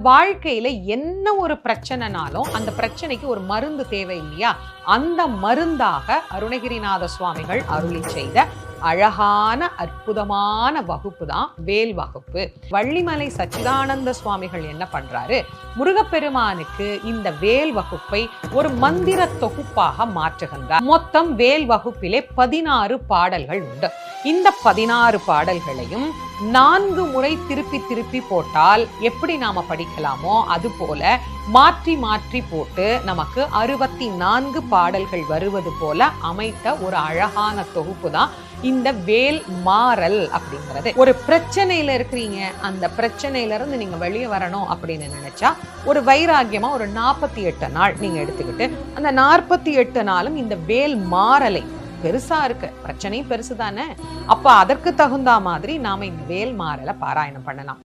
வாழ்க்கையில என்ன ஒரு பிரச்சனைனாலும் அந்த பிரச்சனைக்கு ஒரு மருந்து தேவை இல்லையா? அந்த மருந்தாக அருணகிரிநாத சுவாமிகள் அருளி செய்த அழகான அற்புதமான வகுப்பு தான் வேல் வகுப்பு. வள்ளிமலை சச்சிதானந்த சுவாமிகள் என்ன பண்றாரு? முருகப்பெருமானுக்கு இந்த வேல் வகுப்பை ஒரு மந்திர தொகுப்பாக மாற்றுகின்றார். மொத்தம் வேல் வகுப்பிலே 16 பாடல்கள் உண்டு. இந்த 16 பாடல்களையும் 4 முறை திருப்பி திருப்பி போட்டால் எப்படி நாம படிக்கலாமோ அது போல மாற்றி மாற்றி போட்டு நமக்கு 64 பாடல்கள் வருவது போல அமைத்த ஒரு அழகான தொகுப்பு தான் இந்த வேல் மாறல் அப்படிங்கிறது. ஒரு பிரச்சனையில இருக்கிறீங்க, அந்த பிரச்சனையில இருந்து நீங்க வெளியே வரணும் அப்படின்னு நினைச்சா ஒரு வைராகியமா ஒரு 48 நாள் நீங்க எடுத்துக்கிட்டு அந்த 48 நாளும் இந்த வேல் மாறலை, பெருசா இருக்கு பிரச்சனை பெருசு தானே, அப்ப அதற்கு தகுந்த மாதிரி நாம இந்த வேல் மாறலை பாராயணம் பண்ணலாம்.